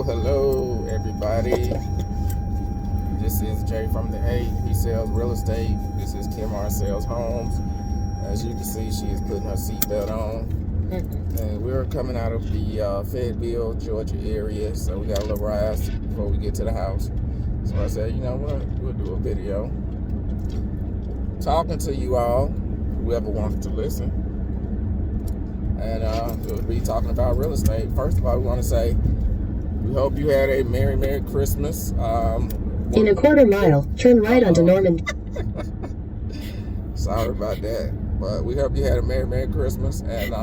Hello, everybody. This is Jay from the 8. He sells real estate. This is Kimberly sells homes. As you can see, she is putting her seatbelt on. And we're coming out of the Fayetteville, Georgia area, so we got a little rise before we get to the house. So I said, you know what, we'll do a video talking to you all, whoever wanted to listen. And we'll be talking about real estate. First of all, we want to say we hope you had a Merry Christmas. In a quarter mile, turn right onto Norman. Sorry about that, but we hope you had a Merry Christmas. And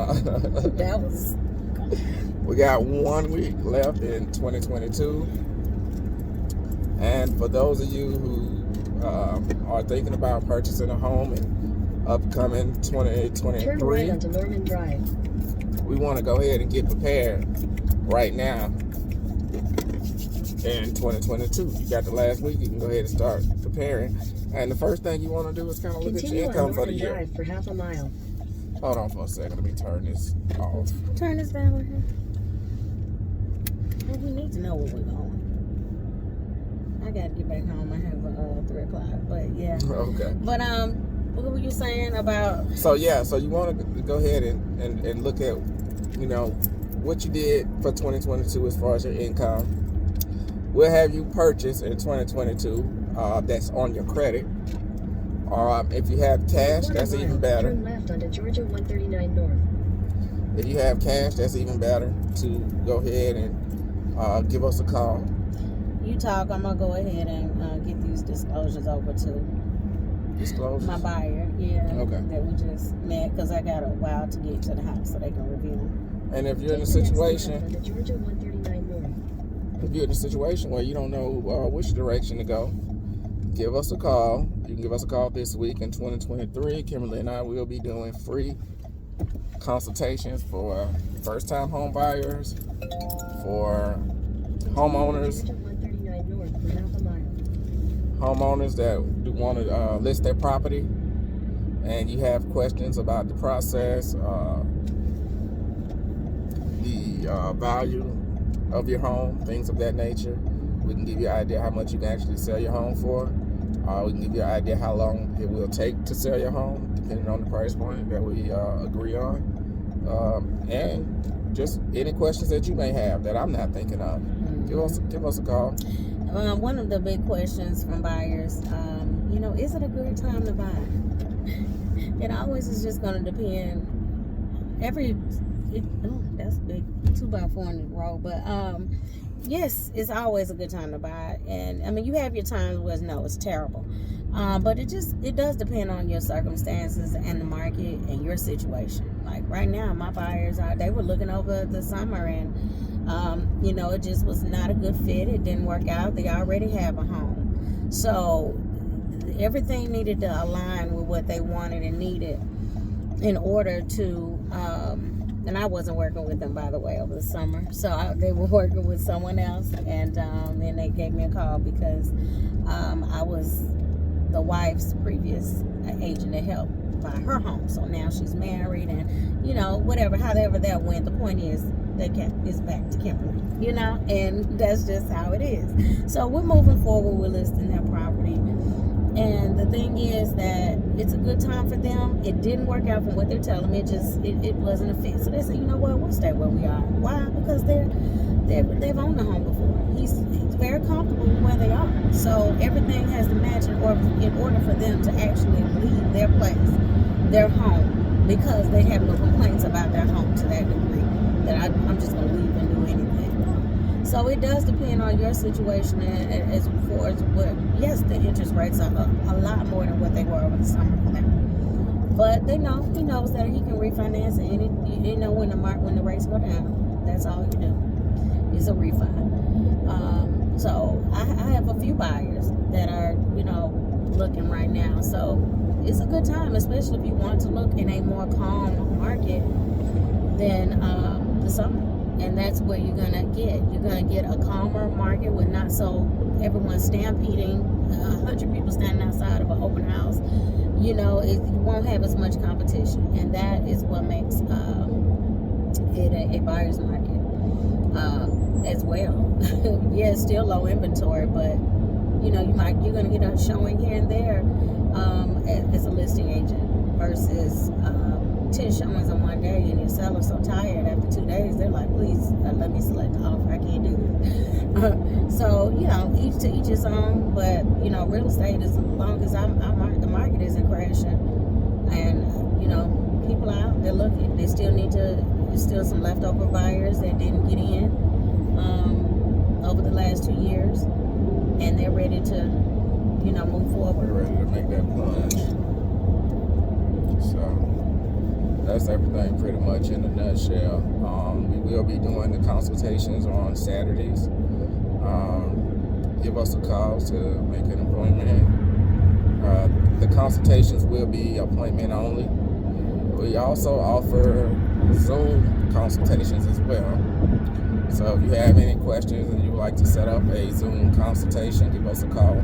That was. we got 1 week left in 2022. And for those of you who are thinking about purchasing a home in upcoming 2023, Turn right onto Norman Drive. we want to go ahead and get prepared right now in 2022. You got the last week, you can go ahead and start preparing. And the first thing you want to do is kind of look at your income for the year. Drive for half a mile. Hold on for a second, let me turn this off. Turn this down right here. Well, we need to know where we're going. I got to get back home. I have 3 o'clock, but yeah. Okay. But what were you saying about? So yeah, so you want to go ahead and look at, you know, what you did for 2022 as far as your income. We'll have you purchase in 2022 that's on your credit. If you have cash, that's even better. Turn left onto Georgia 139 North. If you have cash, that's even better to go ahead and give us a call. You talk, I'm going to go ahead and get these disclosures over to Disclosures? my buyer. Yeah. Okay. That we just met because I got a while to get to the house so they can review them. And if you're in a situation, Georgia 139 North. if you're in a situation where you don't know which direction to go, give us a call. You can give us a call this week in 2023. Kimberly and I will be doing free consultations for first-time home buyers, for homeowners, homeowners that want to list their property, and you have questions about the process, the value of your home, things of that nature. We can give you an idea how much you can actually sell your home for. We can give you an idea how long it will take to sell your home, depending on the price point that we agree on. And just any questions that you may have that I'm not thinking of, give us a call. One of the big questions from buyers, you know, is it a good time to buy? It always is just going to depend. That's big 2x4 in the road, but yes, it's always a good time to buy. And I mean, you have your times where it's terrible, but it does depend on your circumstances and the market and your situation. Like right now, my buyers they were looking over the summer, and you know, it just was not a good fit. It didn't work out. They already have a home, so everything needed to align with what they wanted and needed in order to and I wasn't working with them, by the way, over the summer. So they were working with someone else, and then they gave me a call because I was the wife's previous agent to help buy her home. So now she's married, and you know, however that went. The point is, it's back to Kimberly, you know, and that's just how it is. So we're moving forward. We're listing their property. And the thing is that it's a good time for them. It didn't work out from what they're telling me. It wasn't a fit. So they said, you know what, we'll stay where we are. Why? Because they've owned the home before. He's very comfortable where they are. So everything has to match in order for them to actually leave their place, their home, because they have no complaints about their home to that degree that I'm just going to leave and do anything. So it does depend on your situation as far as what. Yes, the interest rates are a lot more than what they were over the summer for them. But he knows that he can refinance it, and you know when the rates go down, that's all you do is a refi. So I have a few buyers that are looking right now. So it's a good time, especially if you want to look in a more calm market than the summer. And that's what you're going to get. You're going to get a calmer market with not so everyone stampeding, 100 people standing outside of an open house. You won't have as much competition. And that is what makes it a buyer's market. as well. Yeah, it's still low inventory, but you know, you're gonna get a showing here and there as a listing agent versus 10 showings in one day, and your seller's so tired after 2 days, they're like, please let me select the offer, I can't do this. So, you know, each to each his own, but you know, real estate, as long as the market isn't crashing, and you know, people out, they're looking, there's still some leftover buyers that didn't get in over the last 2 years, and they're ready to, you know, move forward. They're ready to make that plunge. So that's everything pretty much in a nutshell. We will be doing the consultations on Saturdays. Give us a call to make an appointment. The consultations will be appointment only. We also offer Zoom consultations as well. So if you have any questions and you would like to set up a Zoom consultation, give us a call.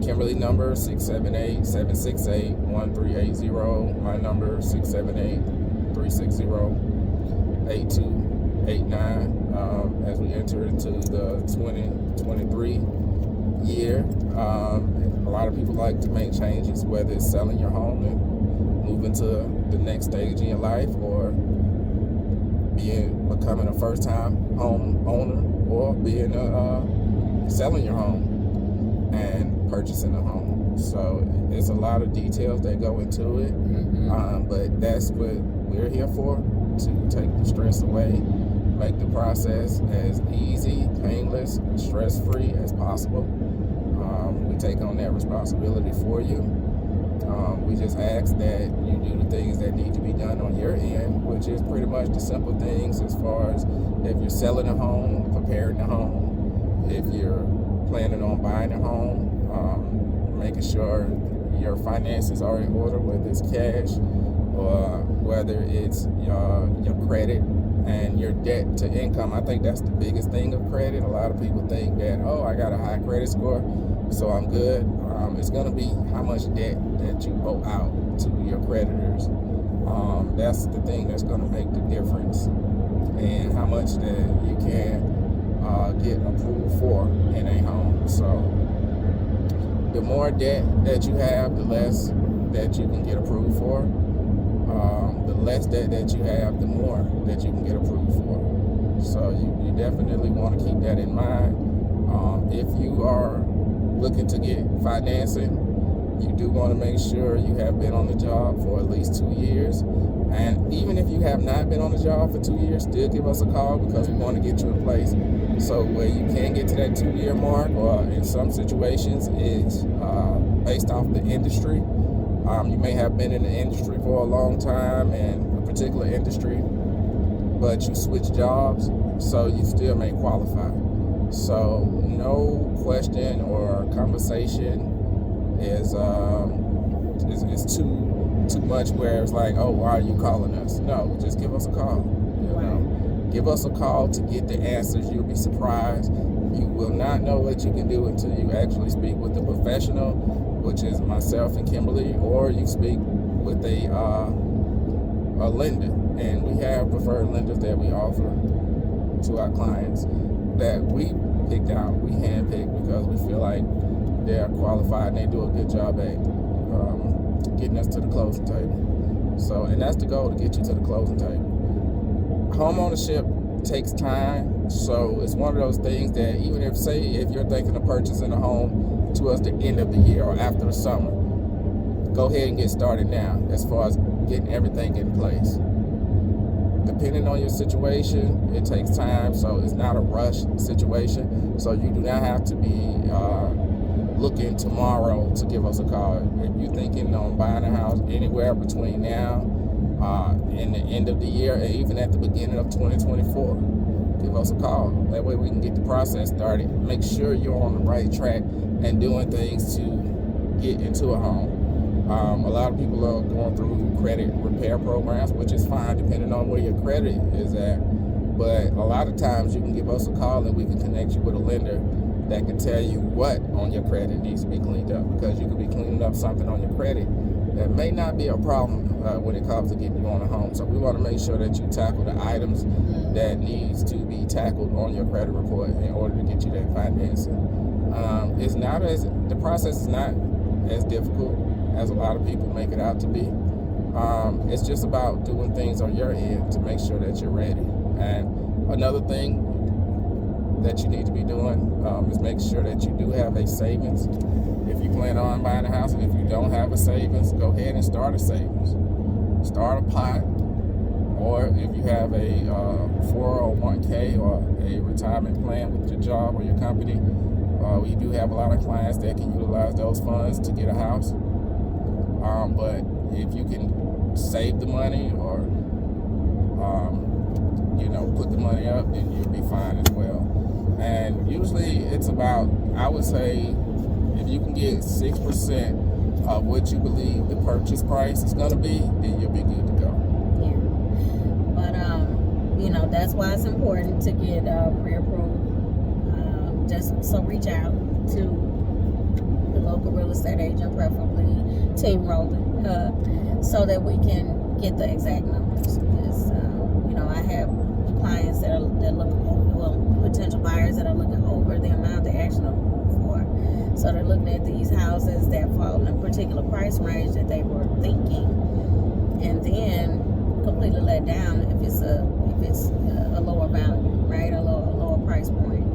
Kimberly number 678-768-1380. My number 678-360-8289. As we enter into the 2023 year, a lot of people like to make changes, whether it's selling your home and moving to the next stage in your life, or becoming a first-time home owner, or selling your home and purchasing a home. So there's a lot of details that go into it, but that's what we're here for, to take the stress away, make the process as easy, painless, and stress-free as possible. We take on that responsibility for you. We just ask that you do the things that need to be done on your end, which is pretty much the simple things, as far as if you're selling a home, preparing the home, if you're planning on buying a home, making sure your finances are in order, whether it's cash or whether it's your credit and your debt to income. I think that's the biggest thing of credit. A lot of people think that, oh, I got a high credit score, so I'm good. It's going to be how much debt that you owe out to your creditors. That's the thing that's going to make the difference, and how much that you can get approved for in a home. So the more debt that you have, the less that you can get approved for. The less debt that you have, the more that you can get approved for. So you definitely want to keep that in mind. If you are looking to get financing, you do want to make sure you have been on the job for at least 2 years. And even if you have not been on the job for 2 years, still give us a call, because we want to get you in place. So where you can get to that 2-year mark, or in some situations it's based off the industry. You may have been in the industry for a long time, in a particular industry, but you switch jobs, so you still may qualify. So no question or conversation is too much where it's like, oh, why are you calling us? No, just give us a call. You know, give us a call to get the answers. You'll be surprised. You will not know what you can do until you actually speak with a professional, which is myself and Kimberly, or you speak with a lender. And we have preferred lenders that we offer to our clients that we picked out, we handpicked, because we feel like they're qualified and they do a good job at getting us to the closing table. So, and that's the goal, to get you to the closing table. Home ownership takes time, so it's one of those things that even if you're thinking of purchasing a home towards the end of the year or after the summer, go ahead and get started now, as far as getting everything in place. Depending on your situation, it takes time, so it's not a rush situation. So you do not have to be looking tomorrow to give us a call. If you're thinking on buying a house anywhere between now and the end of the year, and even at the beginning of 2024, give us a call. That way we can get the process started. Make sure you're on the right track and doing things to get into a home. A lot of people are going through credit repair programs, which is fine depending on where your credit is at. But a lot of times you can give us a call and we can connect you with a lender that can tell you what on your credit needs to be cleaned up, because you could be cleaning up something on your credit that may not be a problem when it comes to getting you on a home. So we want to make sure that you tackle the items that needs to be tackled on your credit report in order to get you that financing. The process is not as difficult as a lot of people make it out to be. It's just about doing things on your end to make sure that you're ready. And another thing that you need to be doing is make sure that you do have a savings. If you plan on buying a house, and if you don't have a savings, go ahead and start a savings. Start a pot, or if you have a 401k or a retirement plan with your job or your company, we do have a lot of clients that can utilize those funds to get a house. But if you can save the money or put the money up, then you'll be fine as well. And usually it's about, I would say, if you can get 6% of what you believe the purchase price is going to be, then you'll be good to go. Yeah. But, that's why it's important to get pre-approved. Just so reach out to the local real estate agent, preferably TeamRoland, so that we can get the exact numbers. Because, I have clients that look, potential buyers that are looking over the amount they actually approved for. So they're looking at these houses that fall in a particular price range that they were thinking, and then completely let down if it's a lower value, right? A lower price point.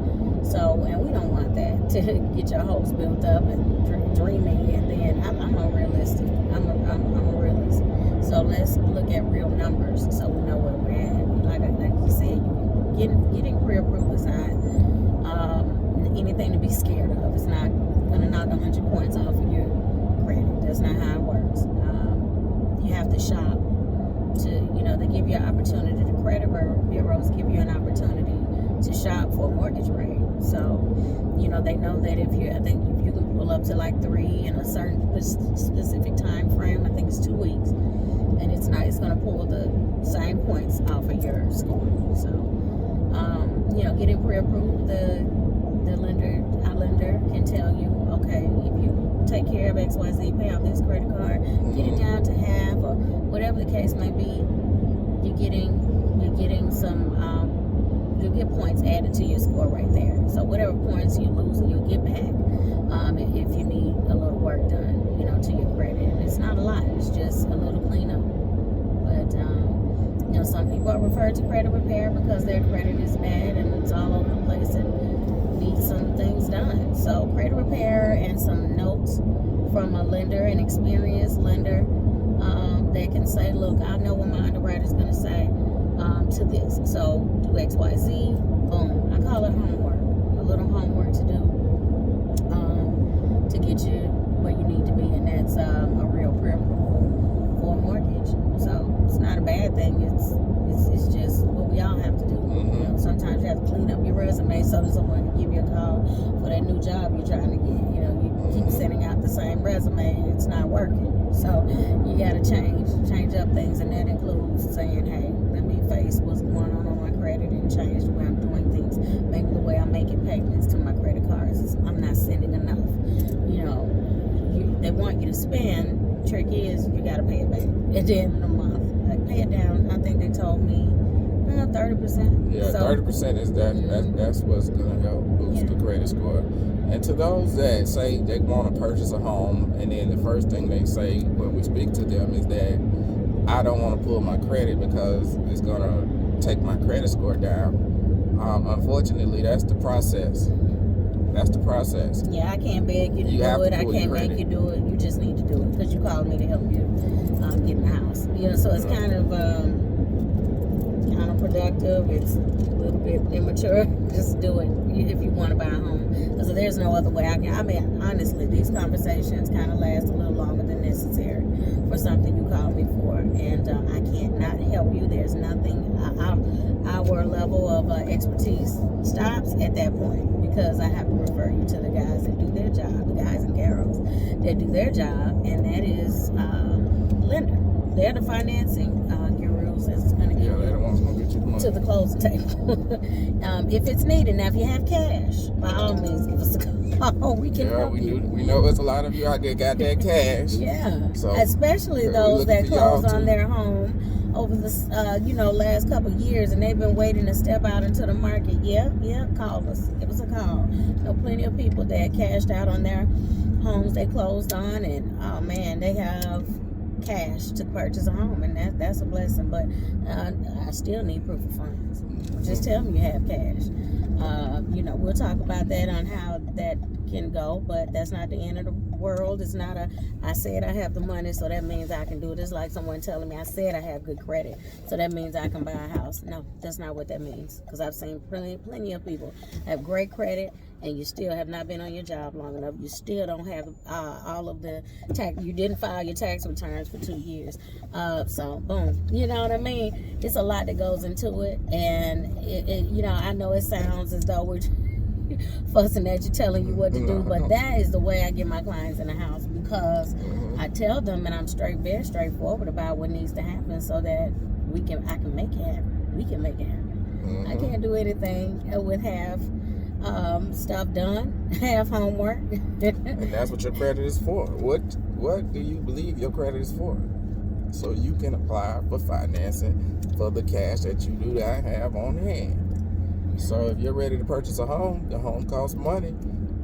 So, and we don't want that to get your hopes built up and dreaming, and then I'm unrealistic. I'm a realist. So let's look at real numbers so we know where we're at. Like you said, getting pre-approved is not anything to be scared of. It's not going to knock 100 points off of your credit. That's not how it works. You have to shop they give you an opportunity. The credit bureaus give you an opportunity to shop for a mortgage rate. So, they know that if you can pull up to like 3 in a certain specific time frame, I think it's 2 weeks, and it's going to pull the same points off of your score. So, getting pre-approved, our lender can tell you, okay, if you take care of XYZ, pay off this credit card, get it down to half, or whatever the case may be, you're getting some, you'll get points added to your score right there. So whatever points you lose, you'll get back if you need a little work done, to your credit. And it's not a lot, it's just a little cleanup. But some people are referred to credit repair because their credit is bad and it's all over the place and needs some things done. So credit repair and some notes from a lender, an experienced lender, that can say, look, I know what my underwriter is going to say to this. So do XYZ, boom. I call it homework. A little homework to do to get you where you need to be, and that's a real pre-approval for a mortgage. So it's not a bad thing. It's just what we all have to do. Sometimes you have to clean up your resume so that someone can give you a call for that new job you're trying to get. You keep sending out the same resume, it's not working. So you got to change up things, and that includes saying, hey, let me face what's going on my credit and change the way I'm doing things. Maybe the way I'm making payments to my credit cards is I'm not sending enough. They want you to spend. Trick is you got to pay it back at the end of the month. Like, pay it down. I think they told me 30%. Yeah, 30% is that's what's going to help boost the credit score. And to those that say they want to purchase a home, and then the first thing they say when we speak to them is that I don't want to pull my credit because it's going to take my credit score down. Unfortunately, that's the process. That's the process. Yeah, I can't beg you to do it. I can't make you do it. You just need to do it because you called me to help you get in the house. So it's kind of counterproductive. It's a little bit immature. Just do it if you want to buy a home. Because there's no other way. Honestly, these conversations kind of last a little longer than necessary for something you called me for. And I can't not help you. There's nothing. Our level of expertise stops at that point, because I have to refer you to the guys that do their job, the guys and girls that do their job, and that is lender. They're the financing gurus that's going to get you to the closing table. If it's needed. Now, if you have cash, by all means, give us a call. We can help you. We know there's a lot of you out there got that cash. Yeah. So, especially those that close on their home over the last couple of years, and they've been waiting to step out into the market. Yeah, call us. Give us a call. Know plenty of people that cashed out on their homes they closed on, and oh man, they have cash to purchase a home, and that's a blessing. But I still need proof of funds. Just tell me you have cash. We'll talk about that on how that can go, but that's not the end of the world. It's not I said I have the money, so that means I can do it. It's like someone telling me I said I have good credit, so that means I can buy a house. No, that's not what that means, because I've seen plenty of people have great credit, and you still have not been on your job long enough. You still don't have all of the tax. You didn't file your tax returns for 2 years. So boom, you know what I mean? It's a lot that goes into it, and I know it sounds as though we're fussing at you, telling you what to do, but that is the way I get my clients in the house, because I tell them, and I'm very straightforward about what needs to happen, so that I can make it happen. We can make it happen. I can't do anything with half stuff done, half homework. And that's what your credit is for. What do you believe your credit is for? So you can apply for financing for the cash that you do not have on hand. So if you're ready to purchase a home, the home costs money,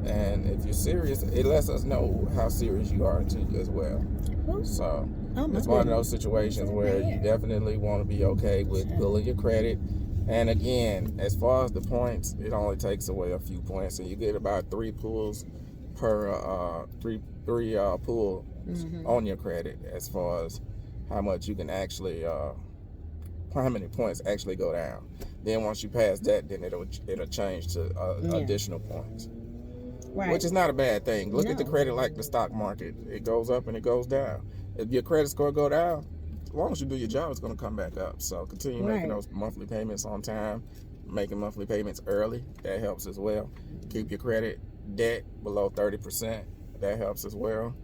and if you're serious, it lets us know how serious you are too as well. So it's one of those situations where you definitely want to be okay with pulling your credit. And again, as far as the points, it only takes away a few points, and you get about 3 pulls per three pull on your credit, as far as how much you can actually how many points actually go down. Then once you pass that, then it'll change to additional points, which is not a bad thing. Look at the credit like the stock market. It goes up and it goes down. If your credit score go down, as long as you do your job, it's going to come back up. So continue making those monthly payments on time, making monthly payments early. That helps as well. Keep your credit debt below 30%. That helps as well.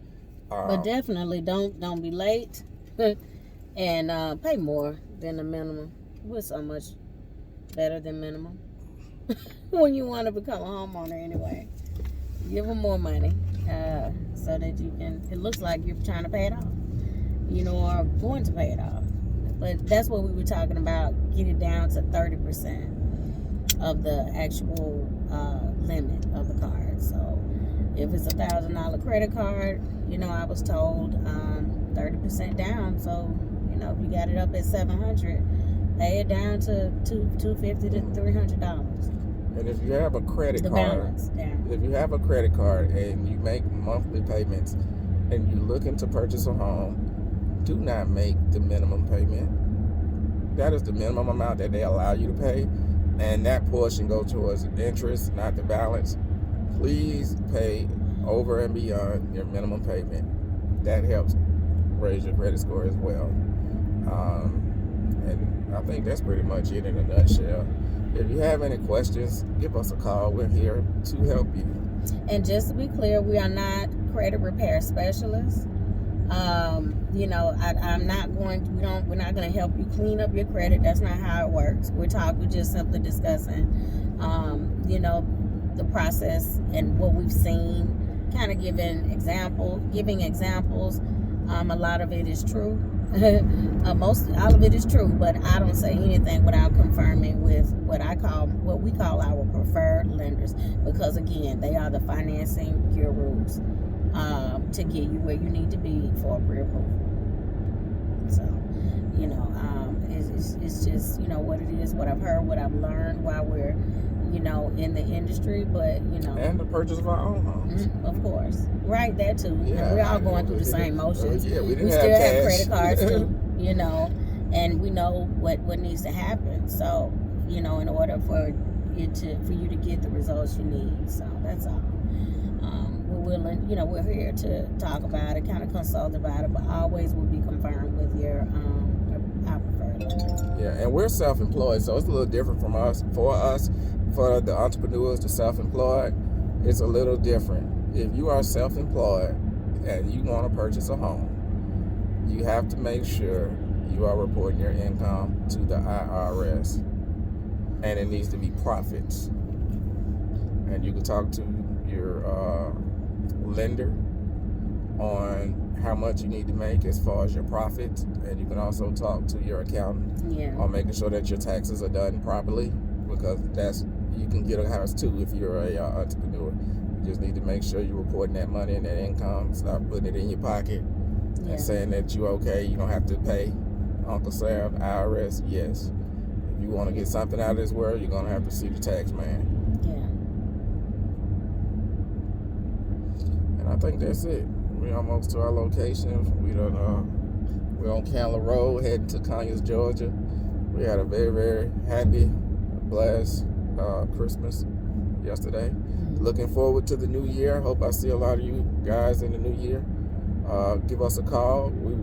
But definitely don't be late and pay more than the minimum. We're so much better than minimum when you want to become a homeowner anyway. Give them more money so that you can, it looks like you're trying to pay it off, or going to pay it off. But that's what we were talking about. Get it down to 30% of the actual limit of the card. So if it's $1,000 credit card, I was told 30% down. So if you got it up at $700, pay it down to $250 to $300. And if you have a credit card, if you have a credit card and you make monthly payments and you're looking to purchase a home, do not make the minimum payment. That is the minimum amount that they allow you to pay, and that portion goes towards interest, not the balance. Please pay over and beyond your minimum payment. That helps raise your credit score as well. And I think that's pretty much it in a nutshell. If you have any questions, give us a call. We're here to help you. And just to be clear, we are not credit repair specialists. We're not going to help you clean up your credit. That's not how it works. We're just simply discussing, the process and what we've seen, kind of giving examples. A lot of it is true. All of it is true, but I don't say anything without confirming with what we call our preferred lenders, because again, they are the financing gurus to get you where you need to be for pre-approval. So, it's just what it is, what I've heard, what I've learned while we're in the industry, but and the purchase of our own homes, of course, right? That too. Yeah, we're all going through the same motions. We still have credit cards too, and we know what needs to happen. So, in order for you to get the results you need. So that's all. We're willing, we're here to talk about it, kind of consult about it, but always will be confirmed with your our preferred lender. Yeah, and we're self-employed, so it's a little different from us. For the entrepreneurs, the self-employed, it's a little different. If you are self-employed and you want to purchase a home, you have to make sure you are reporting your income to the IRS, and it needs to be profits. And you can talk to your lender on how much you need to make as far as your profits And you can also talk to your accountant on making sure that your taxes are done properly, because you can get a house too if you're a entrepreneur. You just need to make sure you're reporting that money and that income. Stop putting it in your pocket and saying that you're okay. You don't have to pay Uncle Sam, IRS. Yes. If you want to get something out of this world, you're going to have to see the tax man. And I think that's it. We're almost to our location. We're on Candler Road, heading to Conyers, Georgia. We had a very, very happy, blessed Christmas yesterday. Looking forward to the new year. Hope I see a lot of you guys in the new year. Give us a call. We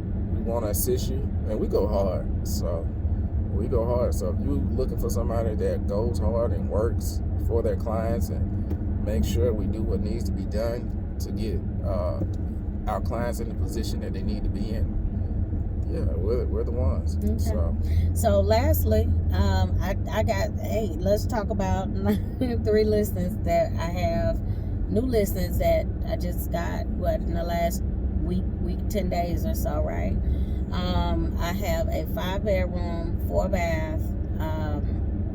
want to assist you, and we go hard. So if you're looking for somebody that goes hard and works for their clients and make sure we do what needs to be done to get our clients in the position that they need to be in, we're the ones. So lastly, let's talk about 3 listings that I have, new listings that I just got, in the last week, 10 days or so, right? I have a 5-bedroom, 4-bath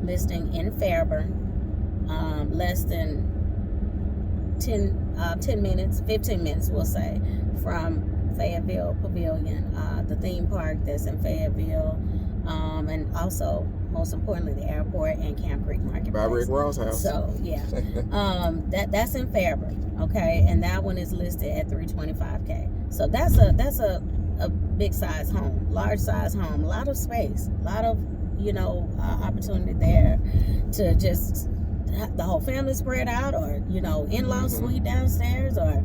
listing in Fairburn, less than 10 minutes, 15 minutes, we'll say, from Fayetteville Pavilion, the theme park that's in Fayetteville, and also, most importantly, the airport and Camp Creek Marketplace. By Rick Ross' house. So, that's in Fairburn, okay, and that one is listed at $325K. So that's a big size home, large size home, a lot of space, a lot of opportunity there to just the whole family spread out, or in-law suite downstairs, or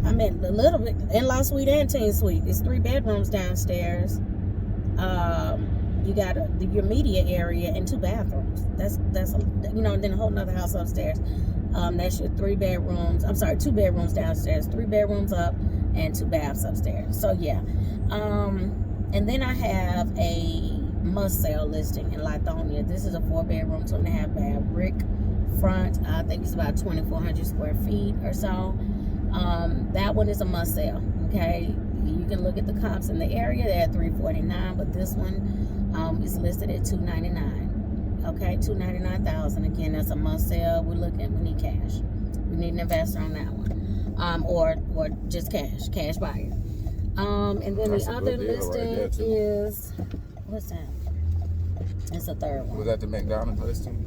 a little bit in-law suite and teen suite. It's 3 bedrooms downstairs. You got your media area and 2 bathrooms. That's and then a whole nother house upstairs. That's your 2 bedrooms downstairs, 3 bedrooms up, and 2 baths upstairs. So and then I have a must sell listing in Lithonia. This is a 4-bedroom, 2.5 bath brick front. I think it's about 2,400 square feet or so. That one is a must sell. Okay, you can look at the comps in the area. They're at $349, but this one is listed at $299. Okay, $299,000. Again, that's a must sell. We need cash. We need an investor on that one, or just cash buyer. And then that's the other listing is, what's that? It's a third one. Was that the McDonald's listing?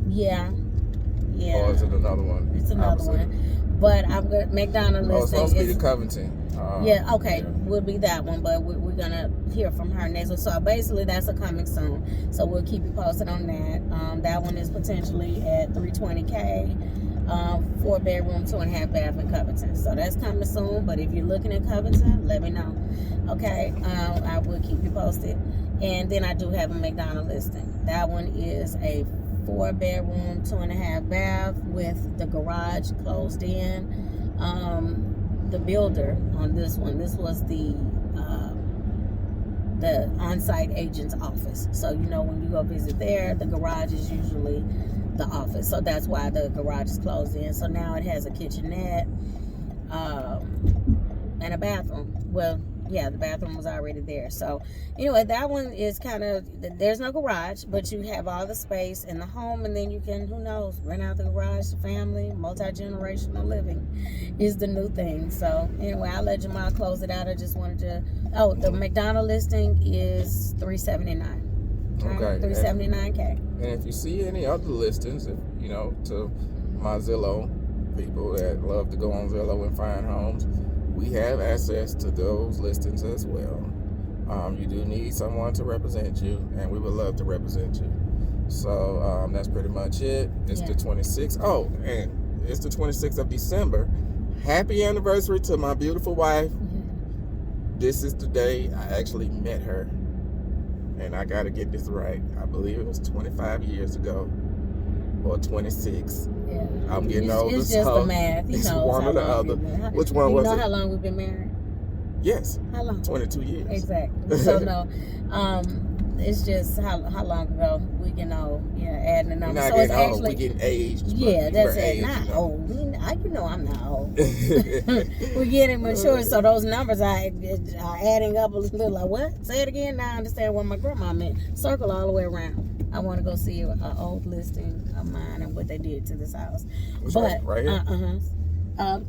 Yeah. Or is it another one? It's another one. But I'm good. McDonald's listing. It's supposed to be the Covington. Would be that one, but we're gonna hear from her next one. So basically, that's a coming soon. So we'll keep you posted on that. That one is potentially at $320K, 4-bedroom, 2.5 bath in Covington. So that's coming soon. But if you're looking at Covington, let me know. Okay, I will keep you posted. And then I do have a McDonald's listing. That one is a 4-bedroom, 2.5 bath with the garage closed in. The builder on this one, this was the on-site agent's office. So when you go visit there, the garage is usually the office. So that's why the garage is closed in. So now it has a kitchenette and a bathroom. Well, yeah, the bathroom was already there. So anyway, that one is there's no garage, but you have all the space in the home, and then you can, who knows, rent out the garage to family. Multi-generational living is the new thing. So anyway, I'll let Jamal close it out. I just wanted to, the McDonald's listing is $379. Okay. $379K. And if you see any other listings, to my Zillow people that love to go on Zillow and find homes, we have access to those listings as well. You do need someone to represent you, and we would love to represent you. So that's pretty much it. It's the 26th. Oh, and it's the 26th of December. Happy anniversary to my beautiful wife. This is the day I actually met her. And I got to get this right. I believe it was 25 years ago. Or 26. Yeah. I'm getting older. It's just the math. It's one or the other. Which one was it? You know how long we've been married? Yes. How long? 22 years. Exactly. So no, it's just how long ago we can add adding the We're numbers. not So it's getting old. actually, We're getting aged. yeah, that's we're it. aged, Not you know. old. You know I'm not old. We're getting mature, so those numbers are adding up a little. Like, what? Say it again. Now I understand what my grandma meant. Circle all the way around. I want to go see an old listing of mine and what they did to this house. But right here.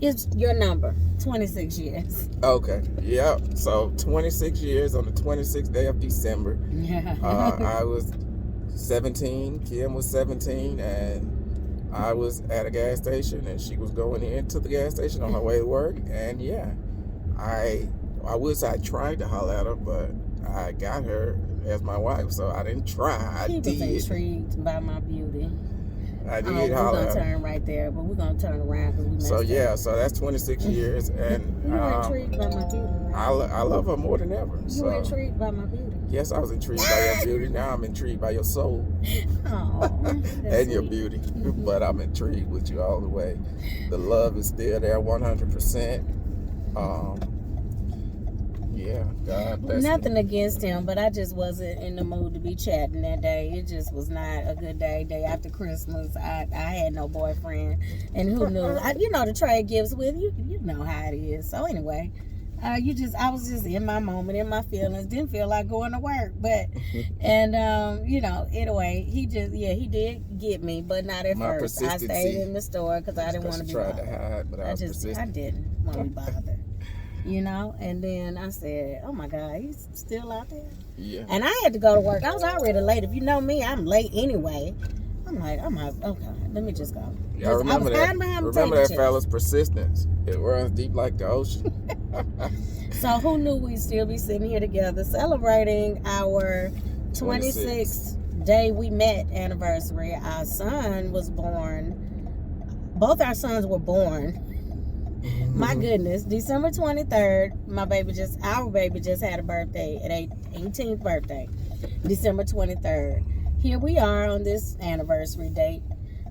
it's your number, 26 years. Okay. Yep. So 26 years on the 26th day of December. Yeah. I was 17. Kim was 17, and I was at a gas station, and she was going into the gas station on her way to work. And yeah, I wish I tried to holler at her, but I got her as my wife, so I didn't try. I did. He was intrigued by my beauty. I did We're holler gonna at her. turn right there, but we're gonna turn around because we messed So up. yeah, so that's 26 years, and You were intrigued by my beauty. Right? I love her more than ever. You So were intrigued by my beauty. yes, I was intrigued by your beauty. Now I'm intrigued by your soul Oh, and your beauty. But I'm intrigued with you all the way. The love is still there, 100%. Yeah, God bless me. Nothing against him, but I just wasn't in the mood to be chatting that day. It just was not a good day. Day after Christmas, I had no boyfriend, and who knew? You know, to trade gifts with you. You know how it is. So anyway, I was just in my moment, in my feelings. Didn't feel like going to work, but you know, anyway, he did get me, but not at My first. I stayed persistency. in the store because I didn't want to be tried to bothered. hide, but I was persistent. I didn't want to be bothered. You know, and then I said, oh my God, he's still out there. Yeah. And I had to go to work. I was already late. If you know me, I'm late anyway. I'm like, okay, let me just go. Yeah, I remember that. Remember that fella's persistence. It runs deep like the ocean. So who knew we'd still be sitting here together celebrating our 26th day we met anniversary. Our son was born. Both our sons were born. My goodness, December 23rd, our baby just had a birthday at 18th birthday, December 23rd. Here we are on this anniversary date,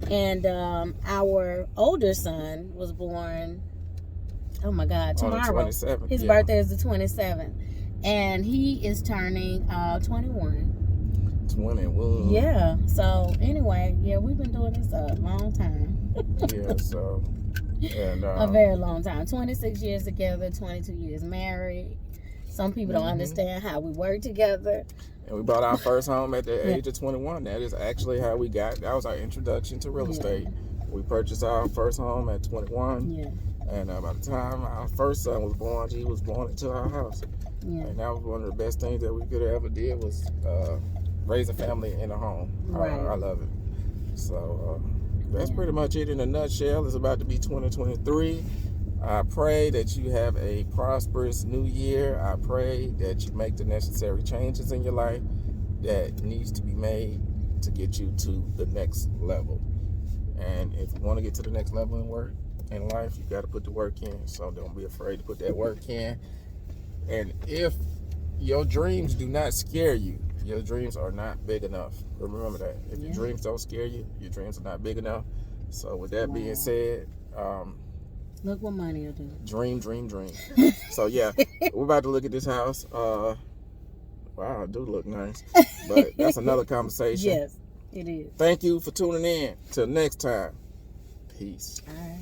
and our older son was born, oh my God, tomorrow. On the 27th. His birthday is the 27th, and he is turning 21. 21. Yeah, so anyway, yeah, we've been doing this a long time. Yeah, so... And, a very long time. 26 years together, 22 years married. Some people don't understand how we work together. And we bought our first home at the age of 21. That is actually how that was our introduction to real estate. We purchased our first home at 21. Yeah. And by the time our first son was born, he was born into our house. Yeah. And that was one of the best things that we could have ever did was raise a family in a home. Right. I love it. So... that's pretty much it in a nutshell. It's about to be 2023. I pray that you have a prosperous new year. I pray that you make the necessary changes in your life that needs to be made to get you to the next level. And if you want to get to the next level in life, you got to put the work in. So don't be afraid to put that work in. And if your dreams do not scare you, your dreams are not big enough. Remember that. If your dreams don't scare you, your dreams are not big enough. So with that being said, look what money will do. Dream. So yeah, we're about to look at this house. Wow, it do look nice. But that's another conversation. Yes, it is. Thank you for tuning in. Till next time. Peace. All right.